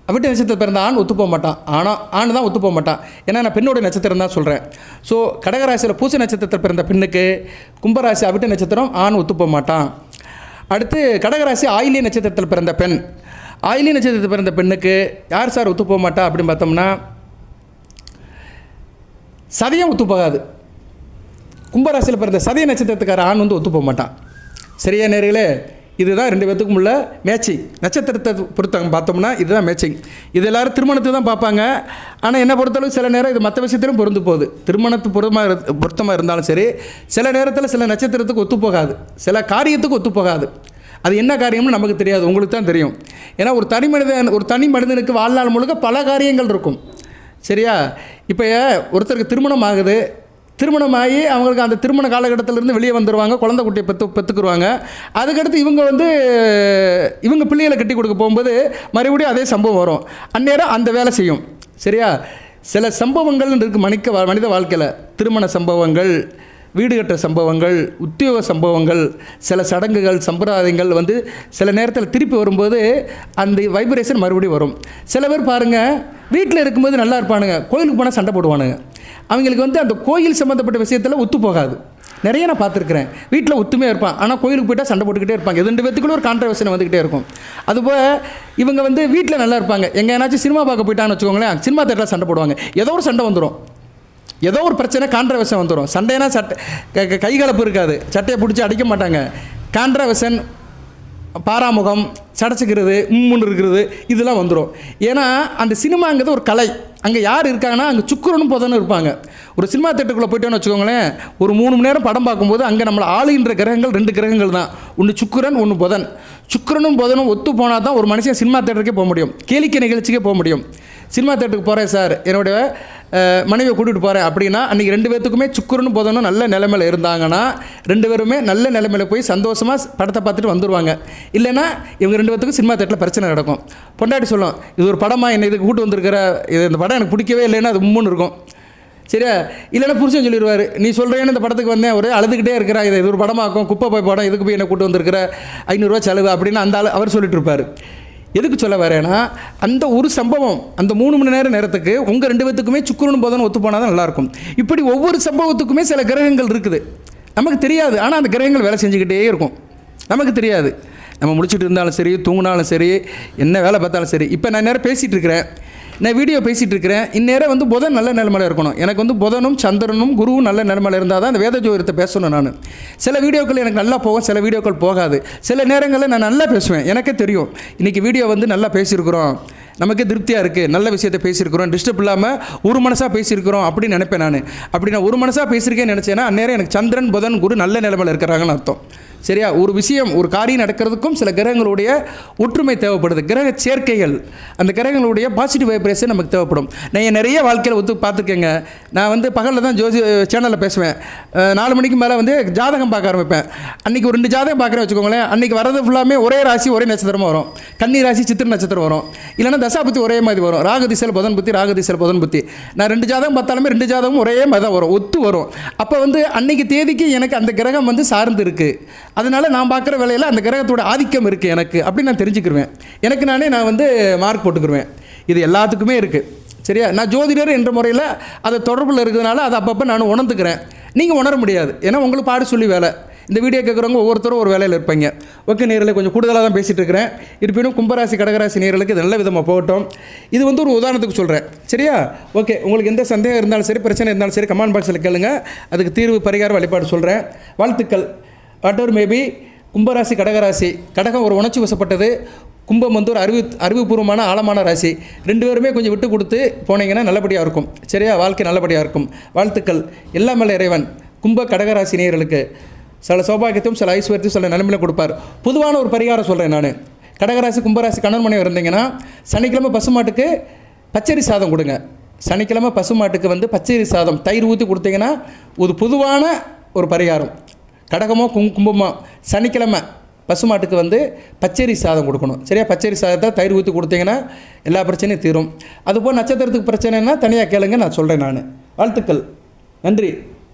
அவிட்ட நட்சத்திரத்தில் பிறந்த ஆண் ஒத்து போக மாட்டான். ஆனால் ஆண் தான் ஒத்து போக மாட்டான். ஏன்னா நான் பெண்ணோட நட்சத்திரம் தான் சொல்கிறேன். ஸோ கடகராசியில் பூச நட்சத்திரத்தில் பிறந்த பெண்ணுக்கு கும்பராசி அவிட்ட நட்சத்திரம் ஆண் ஒத்து போக மாட்டான். அடுத்து கடகராசி ஆயிலிய நட்சத்திரத்தில் பிறந்த பெண். ஆயிலிய நட்சத்திரத்தில் பிறந்த பெண்ணுக்கு யார் சார் ஒத்து போக மாட்டா அப்படின்னு பார்த்தோம்னா சதயம் ஒத்து போகாது. கும்பராசியில் பிறந்த சதய நட்சத்திரத்துக்கார ஆண் வந்து ஒத்து போக மாட்டான். சரியா நேர்களே, இதுதான் ரெண்டு பேர்த்துக்கும் உள்ள மேட்சிங். நட்சத்திரத்தை பொறுத்தவங்க பார்த்தோம்னா இதுதான் மேட்சிங். இது எல்லோரும் திருமணத்தை தான் பார்ப்பாங்க. ஆனால் என்ன பொறுத்தளவு சில நேரம் இது மற்ற விஷயத்திலும் பொருந்து போகுது. திருமணத்து பொருத்தமாக இருந்தாலும் சரி, சில நேரத்தில் சில நட்சத்திரத்துக்கு ஒத்து போகாது, சில காரியத்துக்கு ஒத்து போகாது. அது என்ன காரியம்னு நமக்கு தெரியாது, உங்களுக்கு தான் தெரியும். ஏன்னா ஒரு தனி மனிதனுக்கு வாழ்நாள் முழுக்க பல காரியங்கள் இருக்கும். சரியா? இப்போ ஒருத்தருக்கு திருமணம் ஆகுது, திருமணமாகி அவங்களுக்கு அந்த திருமண காலகட்டத்திலேருந்து வெளியே வந்துடுவாங்க, குழந்தை குட்டியை பெற்றுக்குருவாங்க. அதுக்கடுத்து இவங்க பிள்ளைகளை கட்டி கொடுக்க போகும்போது மறுபடியும் அதே சம்பவம் வரும். அந்நேரம் அந்த வேலை செய்யும். சரியா? சில சம்பவங்கள் இருக்குது மனித வாழ்க்கையில். திருமண சம்பவங்கள், வீடு கட்டுற சம்பவங்கள், உத்தியோக சம்பவங்கள், சில சடங்குகள், சம்பிரதாயங்கள் வந்து சில நேரத்தில் திருப்பி வரும்போது அந்த வைப்ரேஷன் மறுபடியும் வரும். சில பேர் பாருங்கள், வீட்டில் இருக்கும்போது நல்லா இருப்பானுங்க, கோயிலுக்கு போனால் சண்டை போடுவானுங்க. அவங்களுக்கு வந்து அந்த கோயில் சம்மந்தப்பட்ட விஷயத்தில் ஒத்து போகாது. நிறைய நான் பார்த்துருக்குறேன். வீட்டில் ஒத்துமையாக இருப்பான், ஆனால் கோயிலுக்கு போய்ட்டால் சண்டை போட்டுக்கிட்டே இருப்பாங்க. இது 2 பேத்துக்குள்ள ஒரு கான்ட்ரவர்ஷன் வந்துக்கிட்டே இருக்கும். அதுபோல் இவங்க வந்து வீட்டில் நல்லா இருப்பாங்க, எங்கேனாச்சும் சினிமா பார்க்க போயிட்டான்னு வச்சுக்கோங்களேன், சினிமா தேட்டரில் சண்டை போடுவாங்க. ஏதோ ஒரு சண்டை வந்துடும், ஏதோ ஒரு பிரச்சனை, கான்ட்ரவர்ஷன் வந்துடும். சண்டைனா கைகலப்பு இருக்காது, சட்டையை பிடிச்சி அடிக்க மாட்டாங்க. கான்ட்ரவர்ஷன், பாராமுகம், சடைச்சிக்கிறது, முன்னு இருக்கிறது, இதெல்லாம் வந்துடும். ஏன்னா அந்த சினிமாங்கிறது ஒரு கலை. அங்கே யார் இருக்காங்கன்னா அங்கே சுக்கிரனும் புதனும் இருப்பாங்க. ஒரு சினிமா தேட்டருக்குள்ளே போய்ட்டோன்னு வச்சுக்கோங்களேன், ஒரு 3 மணி நேரம் படம் பார்க்கும்போது அங்கே நம்மளை ஆளுகின்ற கிரகங்கள் 2 கிரகங்கள் தான். ஒன்று சுக்கிரன், ஒன்று புதன். சுக்கிரனும் புதனும் ஒத்து போனால் தான் ஒரு மனுஷன் சினிமா தேட்டருக்கே போக முடியும், கேளிக்கை நிகழ்ச்சிக்கே போக முடியும். சினிமா தேட்டருக்கு போகிறேன் சார், என்னுடைய மனைவியை கூட்டிகிட்டு போகிறேன் அப்படின்னா அன்றைக்கி 2 பேர்த்துக்குமே சுக்கிரனும் புதனும் நல்ல நிலைமையில் இருந்தாங்கன்னா 2 பேருமே நல்ல நிலைமையில் போய் சந்தோஷமாக படத்தை பார்த்துட்டு வந்துடுவாங்க. இல்லைன்னா இவங்க 2 பேர்த்துக்கும் சினிமா தேட்டரில் பிரச்சனை நடக்கும். பொண்டாட்டி சொல்லும், இது ஒரு படமாக என்னை இதுக்கு கூட்டு வந்திருக்கிற, இந்த படம் எனக்கு பிடிக்கவே இல்லைன்னா அது மும்முன்னு இருக்கும். சரியா? இல்லைன்னா புருஷன் சொல்லிடுவார், நீ சொல்கிறேன்னு இந்த படத்துக்கு வந்தேன், ஒரு அழுதுகிட்டே இருக்கிறா, இது ஒரு படமாக்கும், குப்பை போய் படம், இதுக்கு போய் என்னை கூட்டு வந்திருக்கிற, 500 ரூபா செலவு அப்படின்னு அந்த ஆள் அவர் சொல்லிட்டு இருப்பார். எதுக்கு சொல்ல வரேன்னா, அந்த ஒரு சம்பவம், அந்த 3 மணி நேரத்துக்கு உங்கள் 2 பேத்துக்குமே சுக்கிரனும் புதனும் ஒத்து போனால் தான் நல்லாயிருக்கும். இப்படி ஒவ்வொரு சம்பவத்துக்குமே சில கிரகங்கள் இருக்குது, நமக்கு தெரியாது. ஆனால் அந்த கிரகங்கள் வேலை செஞ்சுக்கிட்டே இருக்கும், நமக்கு தெரியாது. நம்ம முடிச்சுட்டு இருந்தாலும் சரி, தூங்கினாலும் சரி, என்ன வேலை பார்த்தாலும் சரி. இப்போ நான் நேரம் பேசிகிட்டு இருக்கிறேன், நான் வீடியோ பேசிகிட்டு இருக்கிறேன், இந்நேரம் வந்து புதன் நல்ல நிலைமையில் இருக்கணும். எனக்கு வந்து புதனும் சந்திரனும் குருவும் நல்ல நிலைமையில் இருந்தால் தான் அந்த வேத ஜோதிடத்தை பேசணும். நான் சில வீடியோக்கள் எனக்கு நல்லா போகும், சில வீடியோக்கள் போகாது. சில நேரங்களில் நான் நல்லா பேசுவேன், எனக்கே தெரியும் இன்றைக்கி வீடியோ வந்து நல்லா பேசியிருக்கிறோம், நமக்கு திருப்தியாக இருக்குது, நல்ல விஷயத்தை பேசியிருக்கிறோம், டிஸ்டர்ப் இல்லாமல் ஒரு மனசாக பேசியிருக்கிறோம் அப்படின்னு நினைப்பேன். நான் அப்படி நான் ஒரு மனசாக பேசியிருக்கேன்னு நினச்சேன்னா அந்நேரம் எனக்கு சந்திரன் புதன் குரு நல்ல நிலைமையில் இருக்கிறாங்கன்னு அர்த்தம். சரியா? ஒரு விஷயம், ஒரு காரியம் நடக்கிறதுக்கும் சில கிரகங்களுடைய ஒற்றுமை தேவைப்படுது, கிரக சேர்க்கைகள், அந்த கிரகங்களுடைய பாசிட்டிவ் வைப்ரேஷன் நமக்கு தேவைப்படும். நான் நிறைய வாழ்க்கையில் ஒத்து பார்த்துருக்கேங்க. நான் வந்து பகலில் தான் ஜோதி சேனலில் பேசுவேன், 4 மணிக்கு மேலே வந்து ஜாதகம் பார்க்க ஆரம்பிப்பேன். அன்றைக்கி ஒரு 2 ஜாதகம் பார்க்குறேன் வச்சுக்கோங்களேன், அன்றைக்கி வரது ஃபுல்லாமே ஒரே ராசி ஒரே நட்சத்திரமாக வரும். கன்னி ராசி சித்திர நட்சத்திரம் வரும், இல்லைன்னா தசாபுத்தி ஒரே மாதிரி வரும். ராகதிசல் புதன் புத்தி, ராகதிசல் புதன் புத்தி. நான் 2 ஜாதகம் பார்த்தாலுமே 2 ஜாதகமும் ஒரே மாதிரி தான் வரும், ஒத்து வரும். அப்போ வந்து அன்றைக்கி தேதிக்கு எனக்கு அந்த கிரகம் வந்து சார்ந்து இருக்குது, அதனால் நான் பார்க்குற வேலையில் அந்த கிரகத்தோட ஆதிக்கம் இருக்குது எனக்கு, அப்படின்னு நான் தெரிஞ்சுக்கிருவேன். எனக்கு நான் வந்து மார்க் போட்டுக்கிருவேன். இது எல்லாத்துக்குமே இருக்குது. சரியா? நான் ஜோதிடர் என்ற முறையில் அதை தொடர்பில் இருக்கிறதுனால அதை அப்பப்போ நான் உணர்ந்துக்கிறேன். நீங்கள் உணர முடியாது, ஏன்னா உங்களுக்கு பாடு சொல்லி வேலை. இந்த வீடியோ கேட்குறவங்க ஒவ்வொருத்தரும் ஒரு வேலையில் இருப்பீங்க. ஓகே நேரில் கொஞ்சம் கூடுதலாக தான் பேசிகிட்டு இருக்கிறேன். இருப்பினும் கும்பராசி கடகராசி நேர்களுக்கு இது நல்ல விதமாக போகட்டும். இது வந்து ஒரு உதாரணத்துக்கு சொல்கிறேன். சரியா? ஓகே, உங்களுக்கு எந்த சந்தேகம் இருந்தாலும் சரி, பிரச்சனை இருந்தாலும் சரி, கமெண்ட் பாக்ஸில் கேளுங்க, அதுக்கு தீர்வு பரிகார வழிபாடு சொல்கிறேன். வாழ்த்துக்கள். வாட் எவர் மேபி, கும்பராசி கடகராசி, கடகம் ஒரு உணர்ச்சி வசப்பட்டது, கும்பம் வந்து ஒரு அறிவுபூர்வமான ஆழமான ராசி. 2 பேருமே கொஞ்சம் விட்டு கொடுத்து போனீங்கன்னா நல்லபடியாக இருக்கும். சரியா? வாழ்க்கை நல்லபடியாக இருக்கும். வாழ்த்துக்கள். எல்லாம் மேலே இறைவன் கும்ப கடகராசி நேயர்களுக்கு சில சௌபாகியத்தையும் சில ஐஸ்வர்யத்தையும் சில நிலைமையில கொடுப்பார். பொதுவான ஒரு பரிகாரம் சொல்கிறேன் நான். கடகராசி கும்பராசி கணவன் மனைவி இருந்தீங்கன்னா சனிக்கிழமை பசுமாட்டுக்கு பச்சரி சாதம் கொடுங்க. சனிக்கிழமை பசுமாட்டுக்கு வந்து பச்சரி சாதம் தயிர் ஊற்றி கொடுத்தீங்கன்னா ஒரு பொதுவான ஒரு பரிகாரம். கடகமோ கும்பமோ சனிக்கிழமை பசுமாட்டுக்கு வந்து பச்சரி சாதம் கொடுக்கணும். சரியா? பச்சரி சாதத்தை தயிர் ஊற்றி கொடுத்தீங்கன்னா எல்லா பிரச்சனையும் தீரும். அதுபோல் நட்சத்திரத்துக்கு பிரச்சனைனா தனியாக கேளுங்க, நான் சொல்கிறேன். நான் வாழ்த்துக்கள். நன்றி.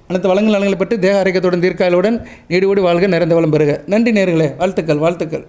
அனைத்து வளங்கள் நலங்களை பெற்று தேக ஆரோக்கியத்துடன் தீர்க்காயலுடன் நீடுபடி வாழ்க, நிறைந்த வளம் பெறுக. நன்றி நேயர்களே. வாழ்த்துக்கள்.